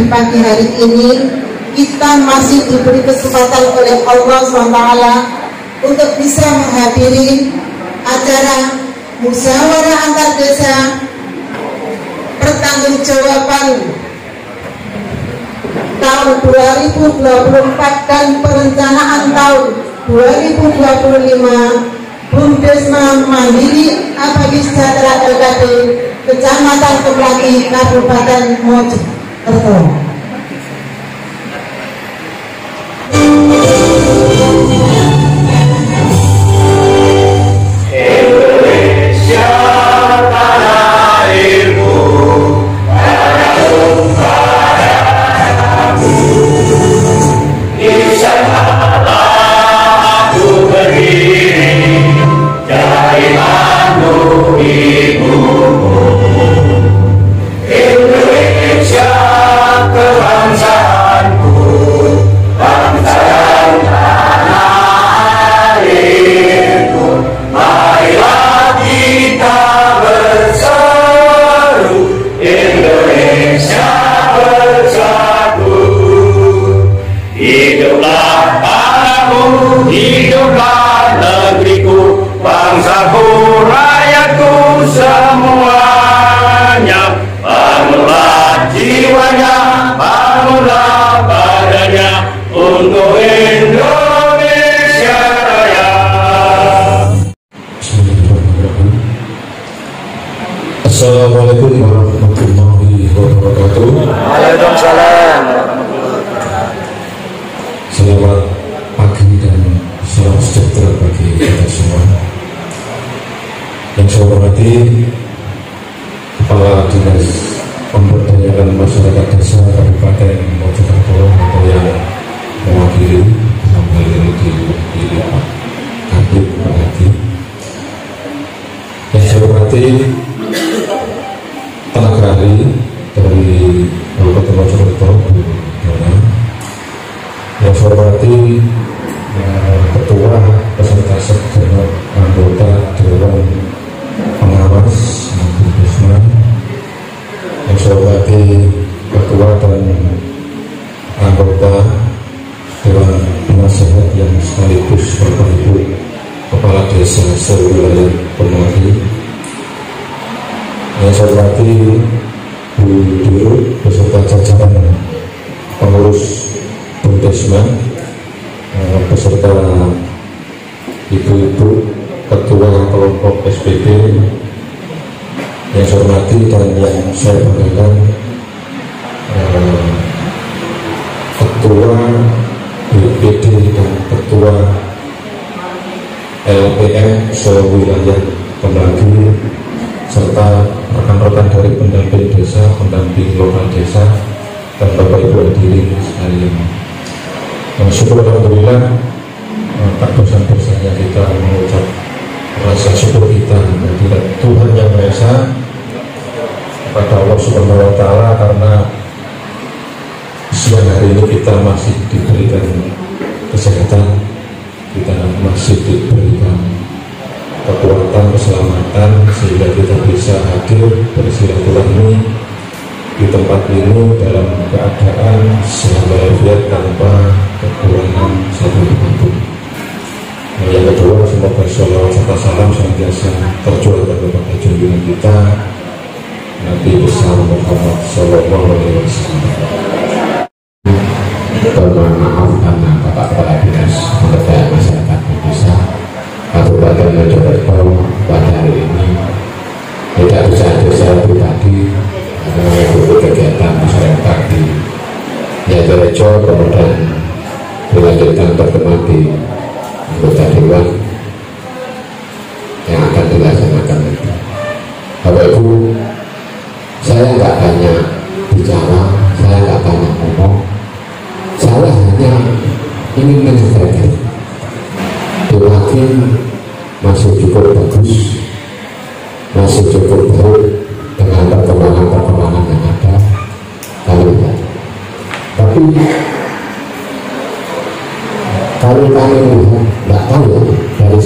pagi hari ini kita masih diberi kesempatan oleh Allah SWT untuk bisa menghadiri acara musyawarah antar desa pertanggungjawaban tahun 2024 dan perencanaan tahun 2025 Bumdesma Mandiri Abadi Sejahtera LKD Kecamatan Kemlati Kabupaten Mojokerto. Indonesia tanah airku, tanah tumpah darahku, di sanalah aku berdiri, dari mandu ibumu. Indonesia kebangsaanku, bangsa dan tanah airku. Marilah kita berseru, Indonesia bersatu. Hiduplah tanahku, hiduplah negeriku, bangsaku, rakyatku semuanya. Bangunlah jiwanya, bangunlah badannya untuk Indonesia Raya. Assalamualaikum warahmatullahi wabarakatuh. Waalaikumsalam. Selamat pagi dan salam sejahtera bagi kita semua. Yang saya hormati Kepala Dinas Pemberdayaan Masyarakat Desa Kabupaten Mojokerto atau yang mewakili sampai ini di Pak Kabid Pak Hadi. Yang saya hormati tenaga ahli dari Kabupaten Mojokerto, yang saya hormati Ketua beserta segenap anggota Dewan Pengawas Bumdesma, yang saya hormati Ketua dan anggota Dewan Penasehat yang sekaligus Bapak Ibu Kepala Desa sewilayah Pemari, yang saya hormati Bu Dirut beserta jajaran pengurus Bumdesma beserta ibu-ibu ketua kelompok SPB yang saya hormati dan yang saya banggakan, ketua BPD dan ketua LPM sewilayah Kemlati serta rekan-rekan dari pendamping desa, pendamping lokal desa, dan Bapak Ibu hadirin sekalian. Syukur alhamdulillah, tak bosan-bosannya kita mengucap rasa syukur kita kepada Tuhan Yang Maha Esa, kepada Allah Subhanahu wa Ta'ala, karena siang hari ini kita masih diberikan kesehatan, kita masih diberikan kekuatan, keselamatan, sehingga kita bisa hadir bersilaturahmi di tempat ini dalam keadaan sehat walafiat tanpa kekurangan satu apapun. Yang kedua, semoga sholawat serta salam senantiasa tercurahkan kepada junjungan kita Nabi besar Muhammad Sallallahu Alaihi Wasallam. Mohon maaf karena Bapak Kepala Dinas Pemberdayaan Masyarakat Desa Kabupaten Mojokerto pada hari ini tidak bisa hadir secara pribadi karena mengikuti kegiatan masyarakat di Yatorejo, kemudian dilanjutkan pertemuan di anggota dewan yang akan dilaksanakan. Bapak Ibu, saya nggak banyak bicara, saya nggak banyak ngomong, saya hanya ingin menyampaikan Hakim masih cukup bagus, masih cukup baik dengan perkembangan-perkembangan yang ada kali ini. Tapi kalau kami melihat, nggak tahu ya dari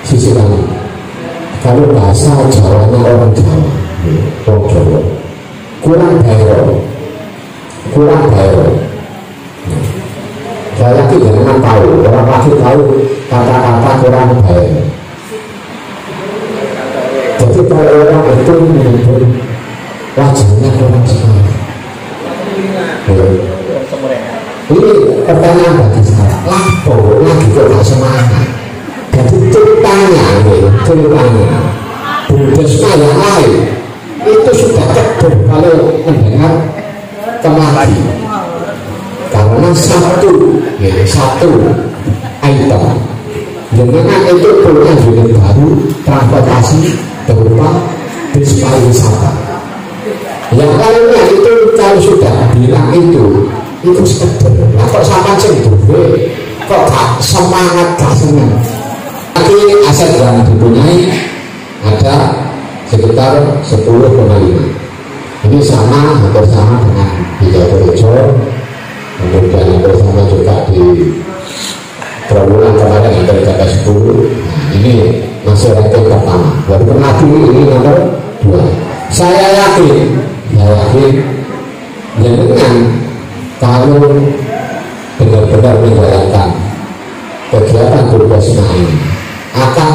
sisi lain, kalau bahasa Jawanya orang Jawa, orang Jawa kurang baik, kurang baik. Saya yakin jangan tahu, orang pasti tahu kata-kata kurang baik. Jadi kalau orang itu menyebut wajahnya kurang semangat. Ini pertanyaan bagi saya, lapo lagi kok gak semangat. Jadi ceritanya Budesma yang lain itu sudah cedek kalau mendengar kemari. Karena satu item dengan itu punya unit baru transportasi berupa bis pariwisata. Yang lainnya itu kalau sudah bilang itu sekedar. Nah kok sama cenderung kok gak semangat, gak senang. Tapi aset yang dipunyai ada sekitar 10,5. Ini hampir sama dengan di Jatirejo, kemudian hampir sama juga di Trawulan kemarin hampir ada 10. Nah, ini masih ranking pertama. Walaupun lagi ini nomor 2. Saya yakin dengan kalau benar-benar menjalankan kegiatan Budesma ini akan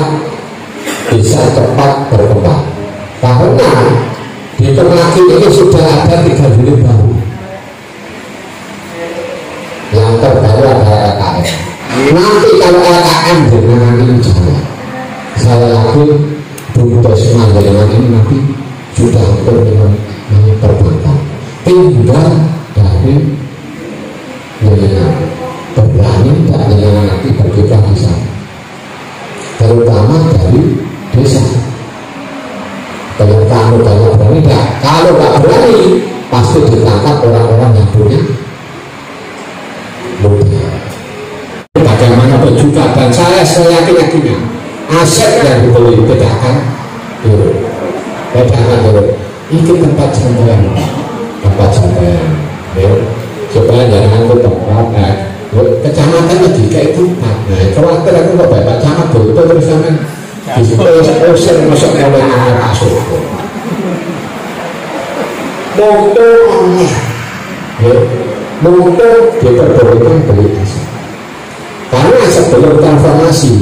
bisa cepat berkembang, karena di Kemaki ini sudah ada 3 unit baru. Yang terbaru ada LKM. Nanti kalau LKM dengan ini jalan, saya yakin Budesma dengan ini nanti sudah hampir memperbankan. Tinggal dari berani dan nanti berkiprah di sana, terutama dari desa. Kalau kamu berani, kalau nggak berani pasti ditangkap orang-orang yang punya modal. Bagaimanapun juga, dan saya yakin aset yang dibeli tidak akan turun. Ini tempat sampean, supaya jangan ke tempat kecamatan lagi kayak tempat. Nah, kalau aku kok bapak camat betul terus sama di situ usir masuk mulai anak masuk. Motor diperbolehkan beli desa. Karena sebelum transformasi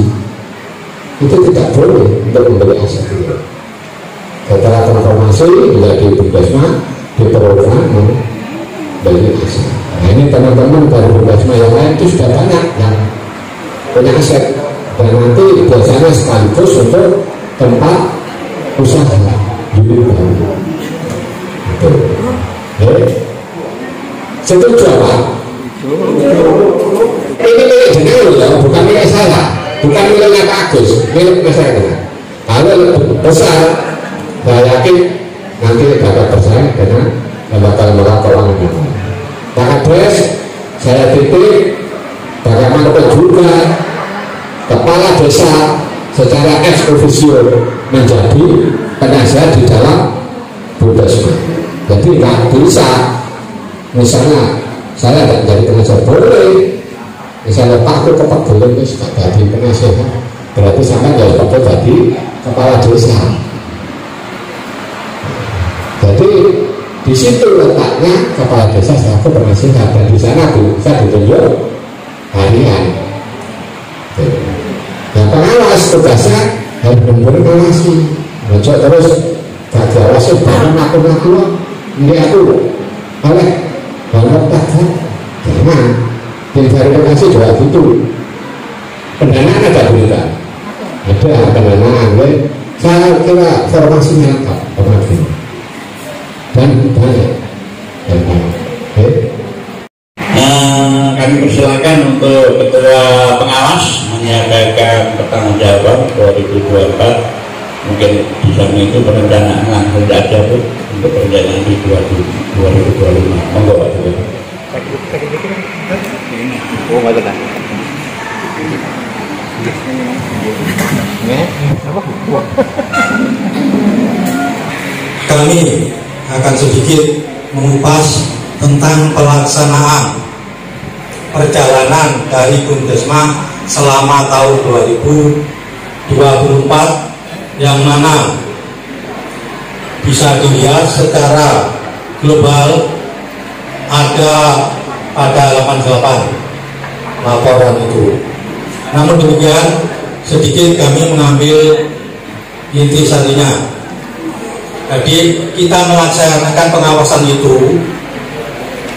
itu tidak boleh untuk membeli aset itu. Setelah transformasi menjadi Budesma diperbolehkan membeli aset. Nah ini teman-teman dari Budesma yang lain itu sudah banyak yang punya aset, dan nanti biasanya sekaligus untuk tempat usaha unit baru. Setuju apa? Ini milik jenengan ya, bukan milik saya, bukan miliknya Pak Agus, milik saya. Kalau lebih besar, saya yakin nanti dapat bersaing dengan lembaga-lembaga keuangan yang lain. Pak Kades, saya titip bagaimanapun juga kepala desa secara ex officio menjadi penasihat di dalam Budesma. Jadi nggak bisa, misalnya saya tidak jadi penasihat, boleh. Misalnya Pak aku kepak belum itu jadi penasihat, berarti sama jadi pakai jadi kepala desa. Jadi di situ letaknya kepala desa selaku penasihat, dan di sana bisa ditunjuk harian. Yang pengawas tugasnya harus benar-benar mengawasi. Mencoba terus gak diawasi barang aku ini aku oleh banyak takkan jangan. Yang verifikasi juga gitu. Pendanaan ada berita, ada pendanaan. Saya kira formasinya lengkap dan banyak. Kami persilakan untuk ketua pengawas menyampaikan pertanggungjawaban 2024. Mungkin di sana itu perencanaan langsung ada Bu untuk perencanaan di 2025. Monggo Pak. Kami akan sedikit mengupas tentang pelaksanaan perjalanan dari Budesma selama tahun 2024, yang mana bisa dilihat secara global ada pada 88 laporan itu. Namun demikian, sedikit kami mengambil intisarinya. Jadi kita melaksanakan pengawasan itu,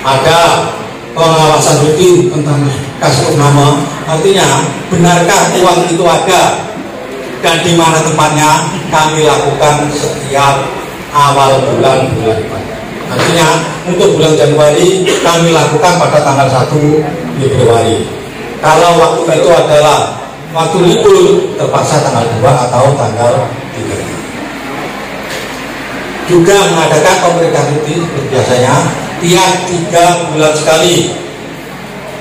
ada pengawasan rutin tentang kasus nama, artinya benarkah uang itu ada dan di mana tempatnya, kami lakukan setiap awal bulan. Artinya untuk bulan Januari kami lakukan pada tanggal 1 Februari. Kalau waktu itu adalah waktu libur, terpaksa tanggal 2 atau tanggal 3. Juga mengadakan pemeriksaan rutin biasanya tiap 3 bulan sekali.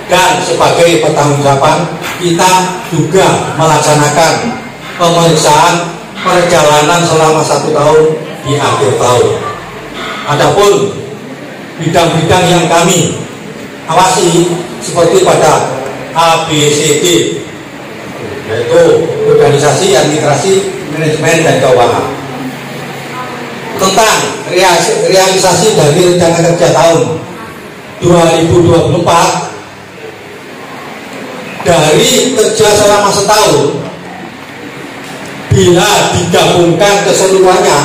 Dan sebagai pertanggungjawaban, kita juga melaksanakan pemeriksaan perjalanan selama 1 tahun di akhir tahun. Adapun bidang-bidang yang kami awasi seperti pada ABCD, yaitu organisasi, administrasi, manajemen, dan keuangan. Tentang realisasi dari rencana kerja tahun 2024, dari kerja selama setahun, bila digabungkan keseluruhannya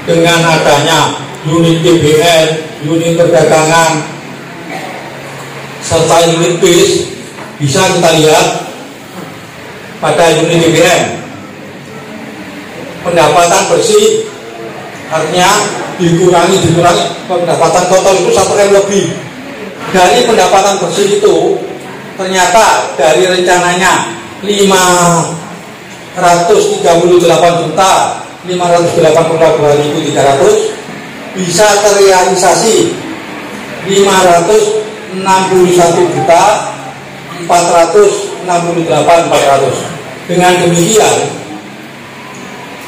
dengan adanya unit DBL, unit perdagangan, serta unit bis, bisa kita lihat pada unit DBL pendapatan bersih, artinya dikurangi pendapatan total itu 1 M lebih. Dari pendapatan bersih itu ternyata dari rencananya 538.582.300 bisa terrealisasi 561.468.400. Dengan demikian,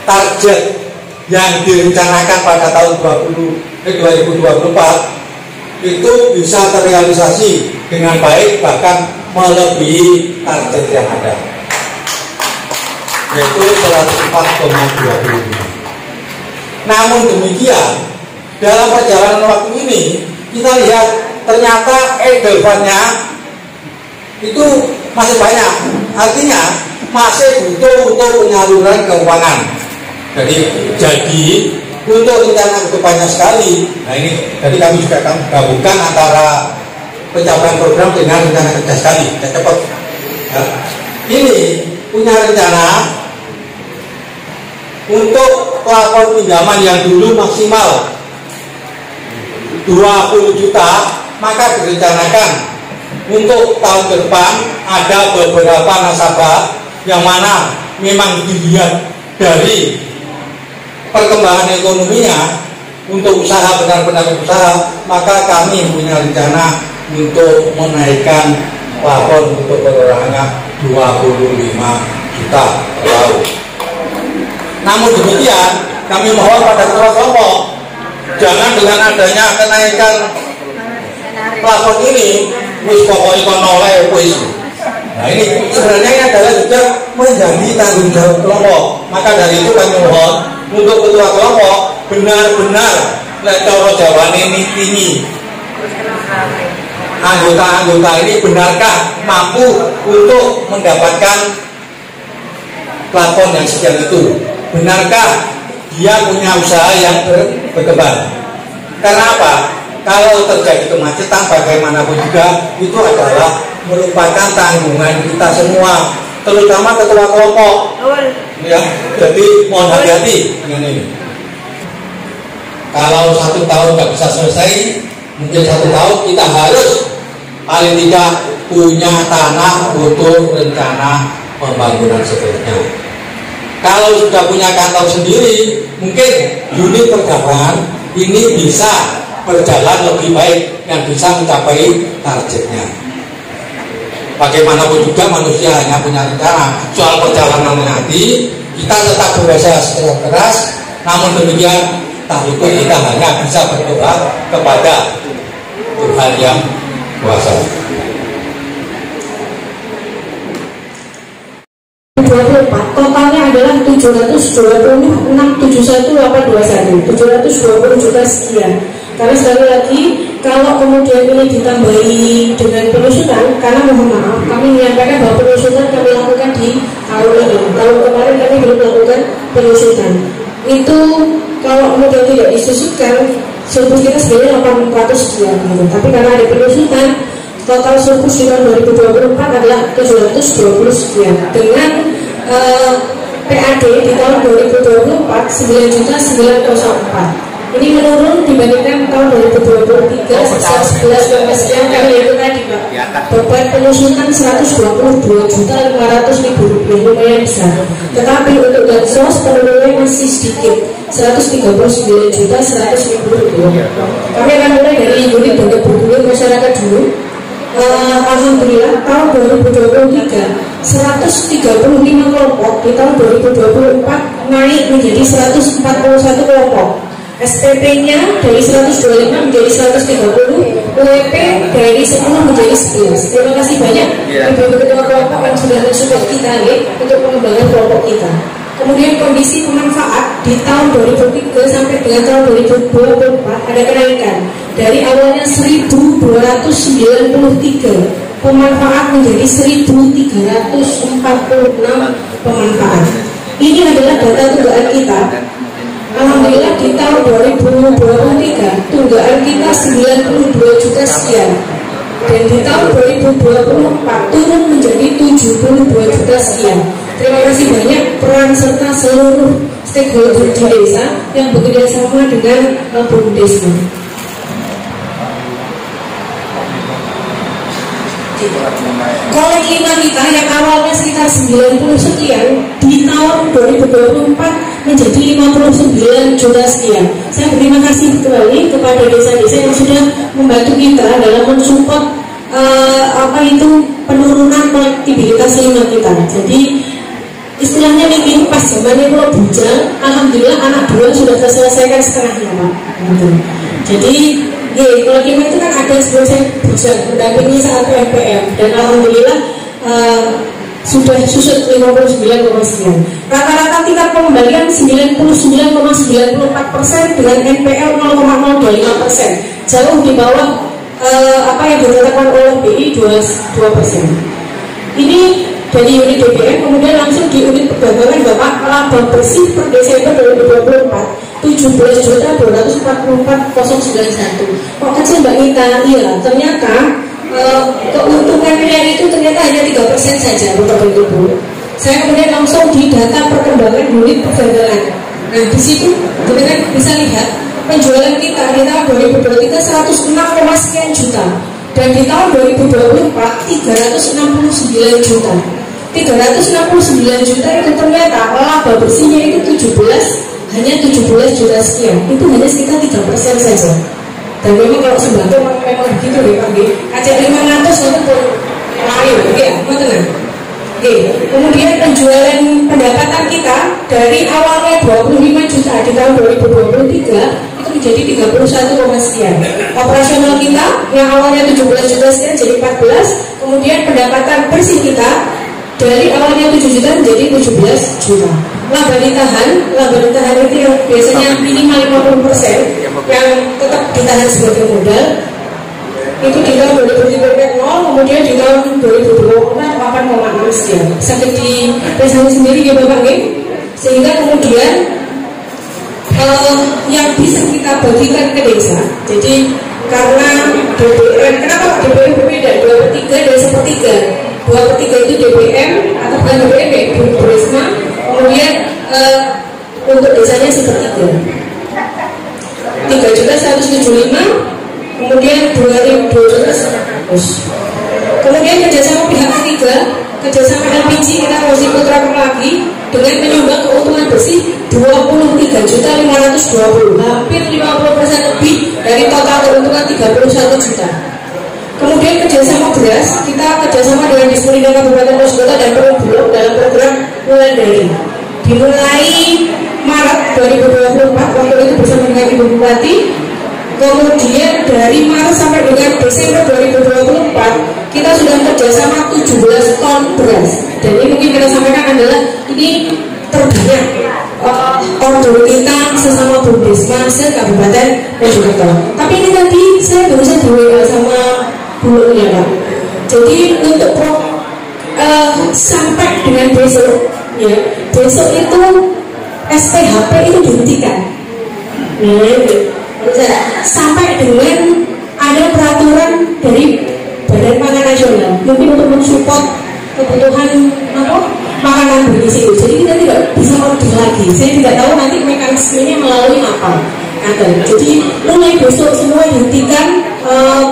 target yang direncanakan pada tahun 2024 itu bisa terrealisasi dengan baik, bahkan melebihi target yang ada, yaitu 104,25. Namun demikian, dalam perjalanan waktu ini kita lihat ternyata edelvannya itu masih banyak, artinya masih butuh untuk penyaluran keuangan. Jadi untuk rencana itu banyak sekali. Nah ini, jadi kami juga gabungkan antara pencapaian program dengan rencana kerja sekali, cepat. Ya. Ini punya rencana untuk pelapor pinjaman yang dulu maksimal 20 juta, maka direncanakan untuk tahun ke depan ada beberapa nasabah yang mana memang dilihat dari perkembangan ekonominya untuk usaha, benar-benar usaha, maka kami punya rencana untuk menaikkan plafon untuk perorangannya 25 juta per tahun. Namun demikian, kami mohon pada ketua kelompok, jangan dengan adanya kenaikan plafon ini wis pokoknya konoleh wis. Nah ini sebenarnya ini adalah juga menjadi tanggung jawab kelompok. Maka dari itu kami mohon untuk ketua kelompok benar-benar cara jawaban ini anggota-anggota ini benarkah mampu untuk mendapatkan plafon yang sekian itu? Benarkah dia punya usaha yang berkembang? Karena apa? Kalau terjadi kemacetan bagaimanapun juga itu adalah merupakan tanggungan kita semua, terutama ketua kelompok. Ya, jadi mohon hati-hati dengan ini. Kalau 1 tahun nggak bisa selesai, mungkin 1 tahun kita harus paling tidak punya tanah untuk rencana pembangunan seterusnya. Kalau sudah punya kantor sendiri, mungkin unit perdagangan ini bisa berjalan lebih baik dan bisa mencapai targetnya. Bagaimanapun juga manusia hanya punya rencana. Soal perjalanan nanti kita tetap berusaha secara keras, namun demikian tak itu kita hanya bisa berdoa kepada Tuhan yang kuasa. 24, totalnya adalah 726.71.821, 720 juta sekian. Karena sekali lagi kalau kemudian ini ditambahi dengan penyusutan, karena mohon maaf kami menyampaikan bahwa penyusutan kami lakukan di tahun ini. Tahun kemarin kami belum melakukan penyusutan. Itu kalau kemudian tidak disusutkan, surplus kita sebenarnya 800 sekian gitu. Tapi karena ada penyusutan, total surplus di tahun 2024 adalah 720 sekian. Dengan PAD di tahun 2024 9.904. Ini menurun dibandingkan tahun 2023 sebesar 11 sekian kali itu tadi Pak. Beban penyusutan 122.500.000 rupiah, lumayan besar. Tetapi untuk bansos penurunannya masih sedikit, 139.100.000 rupiah. Kami akan mulai dari unit dan kebutuhan masyarakat dulu. Alhamdulillah tahun 2023 135 kelompok di tahun 2024 naik menjadi 141 kelompok. SPP-nya dari 125 menjadi 130, UEP dari 10 menjadi 11. Terima kasih banyak Ibu Ketua Kelompok yang sudah mensupport kita untuk pengembangan kelompok kita. Kemudian kondisi pemanfaat di tahun 2003 sampai dengan tahun 2024 ada kenaikan dari awalnya 1.293 pemanfaat menjadi 1.346 pemanfaat. Ini adalah data tunggakan kita. Alhamdulillah di tahun 2023 tunggakan kita 92 juta sekian, dan di tahun 2024 turun menjadi 72 juta sekian. Terima kasih banyak peran serta seluruh stakeholder di desa yang bekerja sama dengan BUMDes. Kolek lima kita yang awalnya sekitar 90 sekian di tahun 2024 menjadi 59 juta sekian. Saya berterima kasih kembali kepada desa-desa yang sudah membantu kita dalam mensupport penurunan kolektibilitas lima kita. Jadi istilahnya ini pas zamannya kalau bujang, alhamdulillah anak dua sudah terselesaikan setengahnya Pak. Jadi kalau kita itu kan ada sebenarnya bujang mendampingi saat PMPM, dan alhamdulillah sudah susut 59,9. Rata-rata tingkat pengembalian 99,94% dengan NPL 0,025%, jauh di bawah apa yang ditetapkan oleh BI 22%. Ini dari unit DPM, kemudian langsung di unit perdagangan Bapak, laba bersih per Desember 2024 17.244.091. Kok kecil Mbak Nita? Iya, ternyata keuntungannya itu ternyata hanya 3% saja Bapak Ibu. Saya kemudian langsung di data perkembangan unit perdagangan. Nah di situ teman-teman bisa lihat penjualan kita di tahun 2023 106, sekian juta, dan di tahun 2024 369 juta. 369 juta itu ternyata laba bersihnya itu hanya 17 juta sekian. Itu hanya sekitar 3% saja. Dan memang kalau sembako memang begitu deh Pak. Kaca 500 itu pun lain, ya, tenang. Kemudian penjualan pendapatan kita dari awalnya 25 juta di tahun 2023 itu menjadi 31, sekian. Operasional kita yang awalnya 17 juta sekian jadi 14. Kemudian pendapatan bersih kita dari awalnya 7 juta menjadi 17 juta. Laba ditahan itu yang biasanya minimal 50% yang tetap ditahan sebagai modal. Itu di tahun 2023 0, kemudian di tahun 2024 8,6 sekian. Sakit di desanya sendiri ya Bapak sehingga kemudian yang bisa kita bagikan ke desa. Jadi karena DPM, kenapa DPM berbeda? 2/3 dan 1/3. 2/3 itu DPM atau bukan DPM ya, Bu Risma. Kemudian untuk desanya 1/3. 3.175. Kemudian 2.200. Kemudian kerjasama pihak ketiga, kerjasama LPG kita masih putrakan lagi dengan menyumbang keuntungan bersih 23.520, hampir 50% lebih dari total keuntungan 31 juta. Kemudian kerjasama beras, kita kerjasama dengan Disperindak Kabupaten Mojokerto dan Perumbulok dalam program Wulandari. Dimulai Maret 2024, waktu itu bersama dengan Ibu Bupati. Kemudian dari Maret sampai dengan Desember 2024 kita sudah kerjasama 17 ton beras. Dan ini mungkin kita sampaikan adalah ini terbanyak order kita sesama Bumdesma se-Kabupaten Mojokerto. Tapi ini tadi saya barusan di WA sama Bu ya Pak. Jadi untuk sampai dengan besok, ya besok itu SPHP itu dihentikan. Sampai dengan ada peraturan dari Badan Pangan Nasional, mungkin untuk mensupport kebutuhan makanan bergizi itu. Jadi kita tidak bisa order lagi. Saya tidak tahu nanti mekanismenya melalui apa. Jadi mulai besok semua dihentikan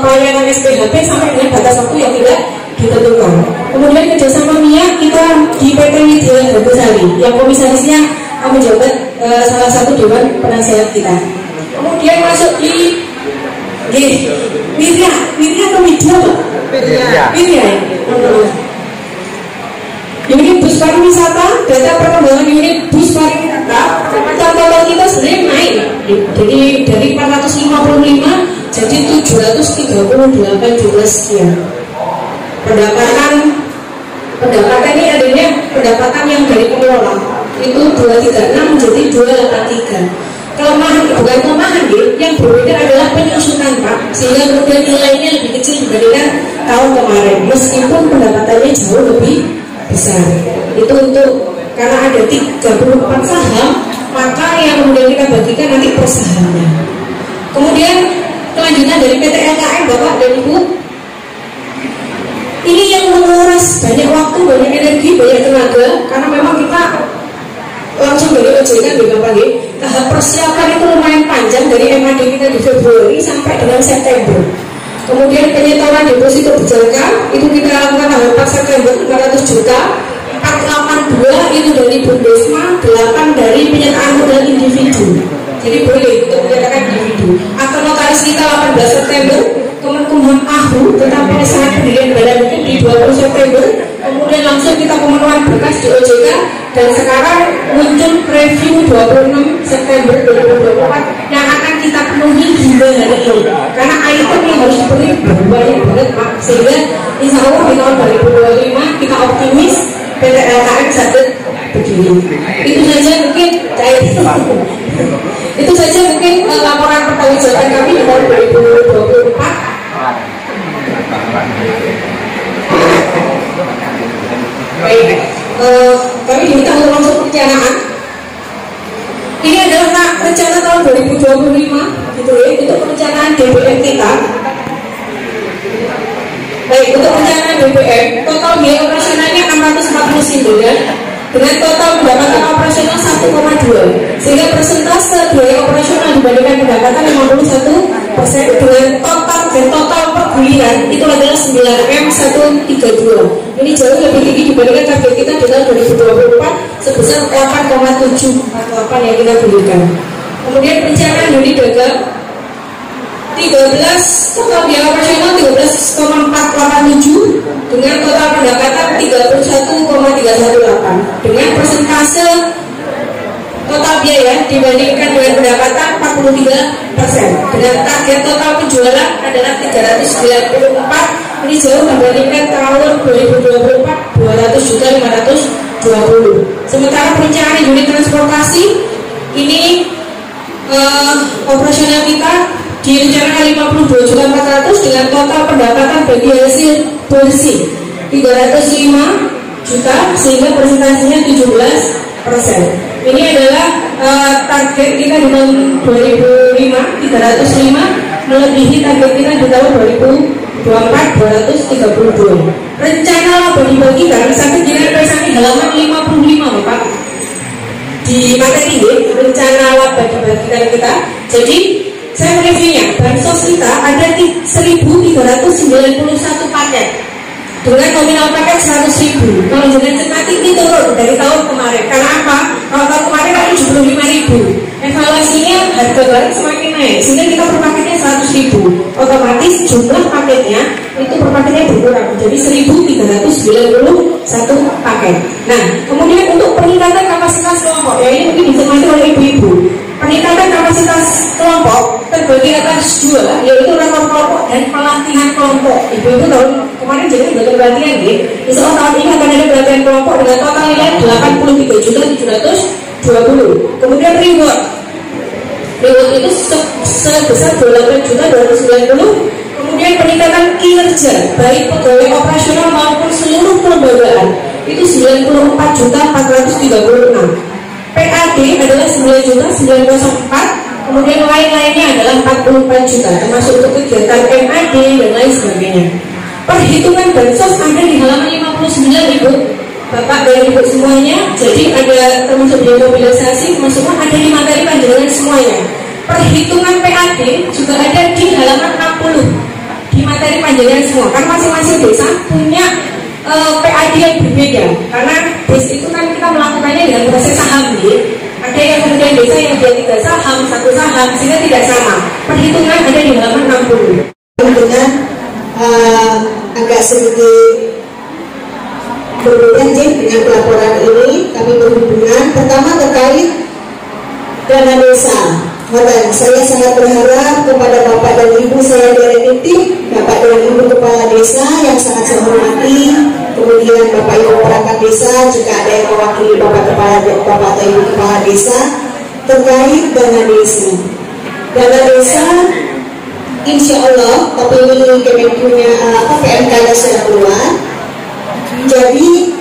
pelayanan SPHP sampai dengan batas waktu yang tidak ditentukan. Kemudian kerjasama MIA kita di PT Widya Gandusari yang komisarisnya menjabat salah satu dewan penasehat kita. Kemudian masuk di Widya atau Widya Pak? Widya. Unit bus pariwisata, data perkembangan unit bus pariwisata, total kita sebenarnya naik. Jadi dari 455 jadi 738 jumlah sekian. Pendapatan ini adanya pendapatan yang dari pengelola itu 236 menjadi 283. Bukan kelemahan yang berbeda adalah penyusunan Pak, sehingga kemudian nilainya lebih kecil dibandingkan tahun kemarin meskipun pendapatannya jauh lebih besar. Itu untuk karena ada 34 saham, maka yang kemudian kita bagikan nanti per sahamnya. Kemudian kelanjutan dari PT LKM Bapak dan Ibu, ini yang menguras banyak waktu, banyak energi, banyak tenaga, karena memang kita langsung dari OJK di Bapak tahap persiapan itu lumayan panjang dari MAD kita di Februari sampai dengan September. Kemudian penyetoran deposito berjangka itu kita lakukan tanggal 4 September 500 juta, 482 itu dari Bumdesma, 8 dari penyertaan modal individu. Jadi boleh untuk menyertakan individu. Akta notaris kita 18 September, Kemenkumham AHU tentang pengesahan pendirian badan hukum di 20 September. Kemudian langsung kita pemenuhan berkas di OJK dan sekarang muncul preview 26 September 2024 yang akan kita penuhi hingga hari ini karena item yang harus dipenuhi banyak banget Pak, sehingga insya Allah di tahun 2025 kita optimis PT LKM sadar begini. Itu saja mungkin itu saja mungkin laporan pertanggungjawaban kami di tahun 2024. Baik, kami diminta untuk langsung perencanaan. Ini adalah rencana tahun 2025 gitu ya, untuk perencanaan DPM kita. Baik, untuk perencanaan DPM, total biaya operasionalnya 649 dengan total pendapatan operasional 1,2, sehingga persentase biaya operasional dibandingkan pendapatan 51% dengan total per bulan itu adalah 9M132. Ini jauh lebih tinggi dibandingkan target kita di tahun 2024 sebesar 8,748 yang kita berikan. Kemudian perencanaan unit dagang 13, total biaya operasional 13,487 dengan total pendapatan 31,318 dengan persentase total biaya dibandingkan dengan pendapatan 43%. Dengan target total penjualan adalah 394, ini jauh dibandingkan tahun 2024 200.520. Sementara perencanaan unit transportasi ini operasional kita direncanakan 52.400 dengan total pendapatan bagi hasil bersih 305 juta sehingga presentasinya 17%. Ini adalah target kita di tahun 2005 305 melebihi target kita di tahun 2024 232. Rencana laba dibagikan sampai dengan presentasi halaman 55 Bapak. Di materi rencana laba dibagikan kita. Jadi saya mereviewnya, bansos kita ada 1.391 paket dengan nominal paket 100.000. Kalau jangan cermati ini turun dari tahun kemarin. Karena apa? Kalau tahun kemarin kan 75.000. Evaluasinya harga barang semakin naik, sehingga kita per paketnya 100.000. Otomatis jumlah paketnya itu per paketnya berkurang, jadi 1.391 paket. Nah, kemudian untuk peningkatan kapasitas kelompok, ya ini mungkin dicermati oleh ibu-ibu. Peningkatan kapasitas kelompok terbagi atas dua, yaitu rekor kelompok dan pelatihan kelompok. Ibu-ibu tahun kemarin jadi sudah pelatihan, ya. Insya Allah tahun ini akan ada pelatihan kelompok dengan total nilai 83.720. Kemudian reward reward itu sebesar 28.290. Kemudian peningkatan kinerja baik pegawai operasional maupun seluruh kelembagaan itu 94.436. PAD adalah 9.904. Kemudian lain-lainnya adalah 44 juta, termasuk untuk kegiatan MAD dan lain sebagainya. Perhitungan bansos ada di halaman 59, Ibu, Bapak dan Ibu semuanya. Jadi ada termasuk biaya mobilisasi, semua ada di materi panjenengan semuanya. Perhitungan PAD juga ada di halaman 60 di materi panjenengan semua. Kan masing-masing desa punya PAD yang berbeda, karena des itu kan kita melakukannya dengan proses saham, gitu. Ada yang kemudian desa yang dia 3 saham, 1 saham, sehingga tidak sama. Perhitungan ada di halaman 60. Dengan agak sedikit berbeda dengan pelaporan ini, kami berhubungan pertama terkait dana desa. Saya sangat berharap kepada Bapak dan Ibu saya dari titik, Bapak dan Ibu Kepala Desa yang sangat saya hormati, kemudian Bapak Ibu perangkat desa, juga ada yang mewakili Bapak atau Ibu Kepala Desa terkait dana desa. Dana desa, insya Allah, tapi ini Kemenkunya PMK-nya sudah keluar. Jadi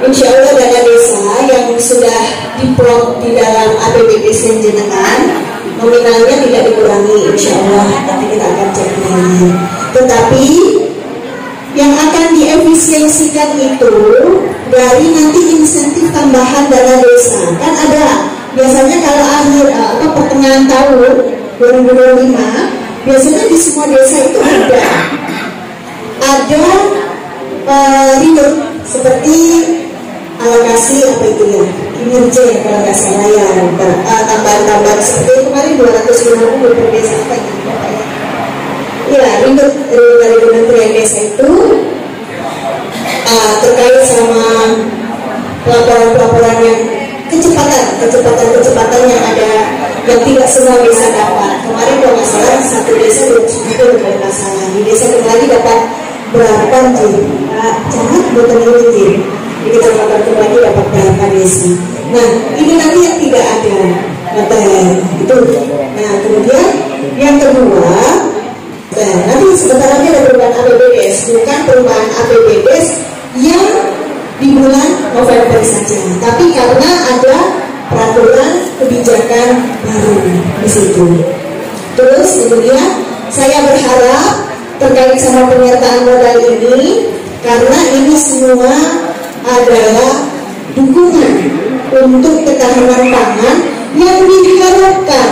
insya Allah dana desa yang sudah diplot di dalam APBD jenengan nominalnya tidak dikurangi, insya Allah nanti kita akan cek lagi. Tetapi yang akan diefisiensikan itu dari nanti insentif tambahan dana desa. Kan ada biasanya kalau akhir atau pertengahan tahun 2025 biasanya di semua desa itu ada reward seperti alokasi apa itu ya, kinerja ya kalau nggak salah ya, tambahan-tambahan seperti kemarin 250 per desa apa ya, ya reward dari Kementerian Desa itu terkait sama pelaporan yang kecepatan yang ada yang tidak semua desa dapat. Kemarin kalau nggak salah satu desa 2 juta kalau nggak salah, di desa kembali dapat berapa sih? Jangan bukan ini kita lakukan kembali dapat berapa desa. Nah ini nanti yang tidak ada itu. Nah kemudian yang kedua, nanti sebentar lagi ada perubahan APBDes, bukan perubahan APBDes yang di bulan November saja, tapi karena ada peraturan kebijakan baru di situ. Terus kemudian saya berharap terkait sama penyertaan modal ini, karena ini semua adalah dukungan untuk ketahanan pangan yang diharapkan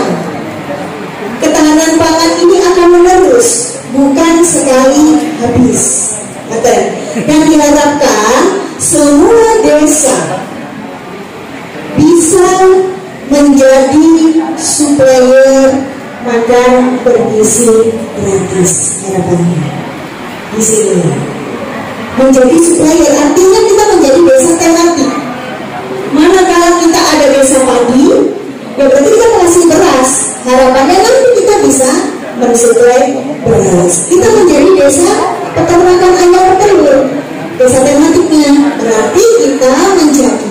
ketahanan pangan ini akan menerus, bukan sekali habis. Yang diharapkan semua desa bisa menjadi supplier makan bergizi gratis, harapannya di sini. Menjadi supplier artinya kita menjadi desa tematik. Manakala kita ada desa padi, ya berarti kita mengasih beras. Harapannya nanti kita bisa mensuplai beras. Kita menjadi desa peternakan ayam petelur, desa tematiknya. Berarti kita menjadikan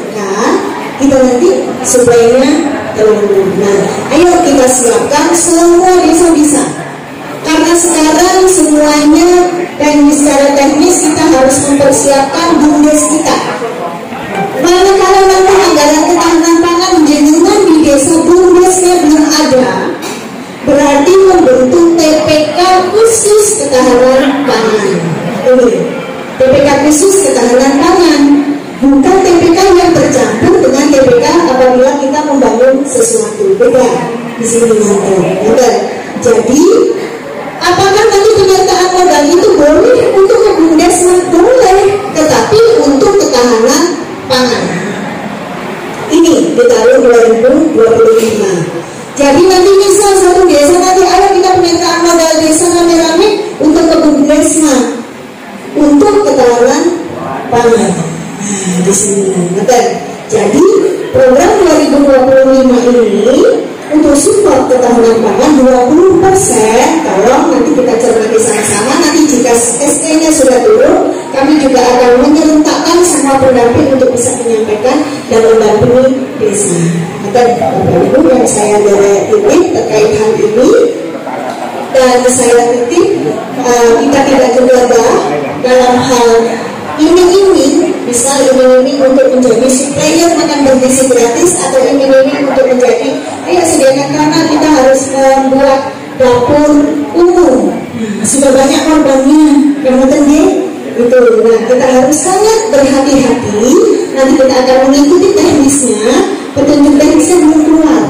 kita nanti suplainya telur. Nah, ayo kita siapkan semua desa bisa. Karena sekarang semuanya secara teknis kita harus mempersiapkan BUMDes kita. Manakala nanti anggaran ketahanan pangan jenengan di desa BUMDesnya belum ada, berarti membentuk TPK khusus ketahanan pangan. Ini TPK khusus ketahanan pangan, bukan TPK yang bercampur dengan TPK apabila kita membangun sesuatu. Beda di sini nanti. Jadi apakah nanti penyertaan modal itu boleh untuk ke BUMDes? Boleh, tetapi untuk ketahanan pangan ini di tahun 2025. Jadi nanti misal satu desa nanti ada kita penyertaan modal desa rame-rame untuk ke BUMDes untuk ketahanan pangan. Nah, di sini jadi program 2025 ini untuk support ketahanan pangan 20%. Tolong nanti kita cermati sama-sama. Nanti jika SK-nya sudah turun, kami juga akan menyerentakkan semua pendamping untuk bisa menyampaikan dan mendampingi desa. Maka Bapak Ibu yang saya titip terkait hal ini, dan saya titip kita tidak gegabah dalam hal iming-iming, misal iming-iming untuk menjadi supplier makan bergizi gratis, atau iming-iming untuk menjadi ayo sediakan karena kita harus membuat dapur umum. Sudah banyak korbannya, karena itu. Nah, kita harus sangat berhati-hati. Nanti kita akan mengikuti teknisnya, petunjuk teknisnya belum keluar.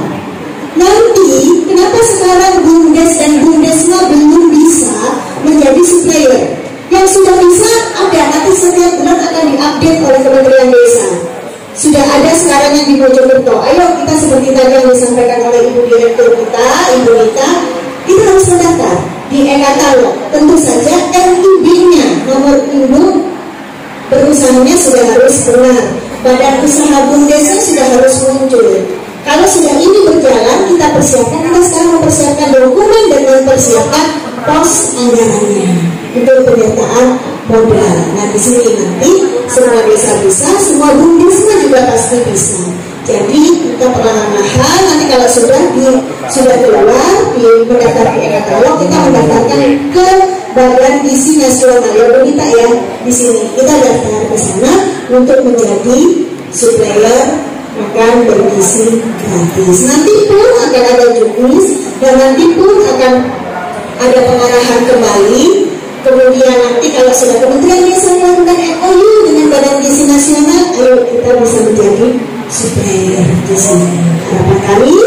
Nanti kenapa sekarang Bumdes dan Bumdesma belum bisa menjadi supplier? Yang sudah bisa ada, nanti setiap bulan akan diupdate oleh Kementerian Desa. Sudah ada sekarang yang di Mojokerto. Ayo kita seperti tadi yang disampaikan oleh Ibu Direktur kita, Ibu Nita, kita harus mendaftar di e-katalog. Tentu saja NIB-nya, nomor induk berusahanya sudah harus benar. Badan usaha Bumdesnya sudah harus muncul. Kalau sudah ini berjalan, kita persiapkan. Kita sekarang mempersiapkan dokumen dan mempersiapkan pos anggarannya untuk penyertaan modal. Nah, di sini nanti semua desa bisa, semua Bumdesnya juga pasti bisa. Jadi kita perlahan-lahan nanti kalau sudah keluar mendaftar di e-katalog, kita mendaftarkan ke Badan Gizi Nasional ya Bu Nita ya. Di sini kita daftar ke sana untuk menjadi supplier makan bergizi gratis. Nanti pun akan ada juknis dan nanti pun akan ada pengarahan kembali. Kemudian nanti kalau sudah Kementerian Desa melakukan MOU dengan Badan Gizi Nasional, ayo kita bisa menjadi supplier di sini. Harapan kami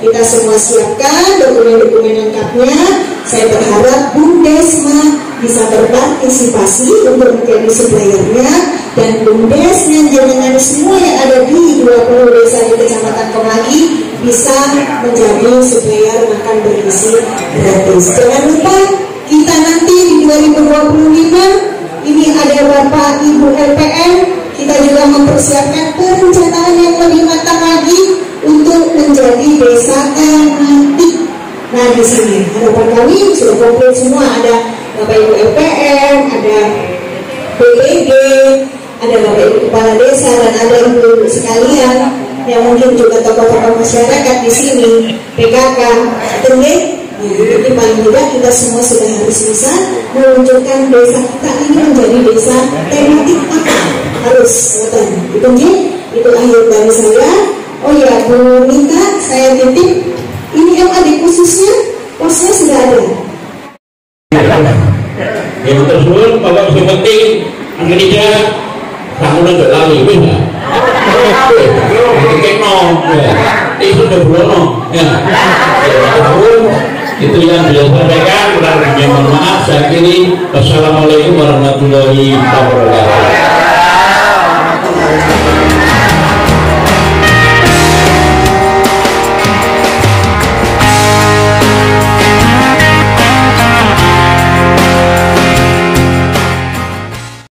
kita semua siapkan dokumen-dokumen lengkapnya. Saya berharap Bumdesma bisa berpartisipasi untuk menjadi suppliernya, dan Bumdesnya dengan semua yang ada di 20 desa di Kecamatan Kemangi bisa menjadi supplier makan bergizi gratis. Jangan lupa kita nanti di 2025 ini ada Bapak Ibu LPM, kita juga mempersiapkan perencanaan yang lebih matang lagi untuk menjadi desa tematik. Nah, di sini harapan kami sudah komplit semua, ada Bapak Ibu LPM, ada BPD, ada Bapak Ibu Kepala Desa, dan ada ibu-ibu sekalian yang mungkin juga tokoh-tokoh masyarakat di sini, PKK, jadi paling tidak kita semua sudah harus bisa menunjukkan desa kita ini menjadi desa tematik apa harus itu akhir dari saya. Oh ya Bu Nita, saya titip ini MAD khususnya posnya sudah ada. Yang tersebut Bapak penting Indonesia kamu udah lali bisa itu udah belum ya itu yang beliau sampaikan. Kurang lebih mohon maaf. Saya kiri. Wassalamualaikum warahmatullahi wabarakatuh.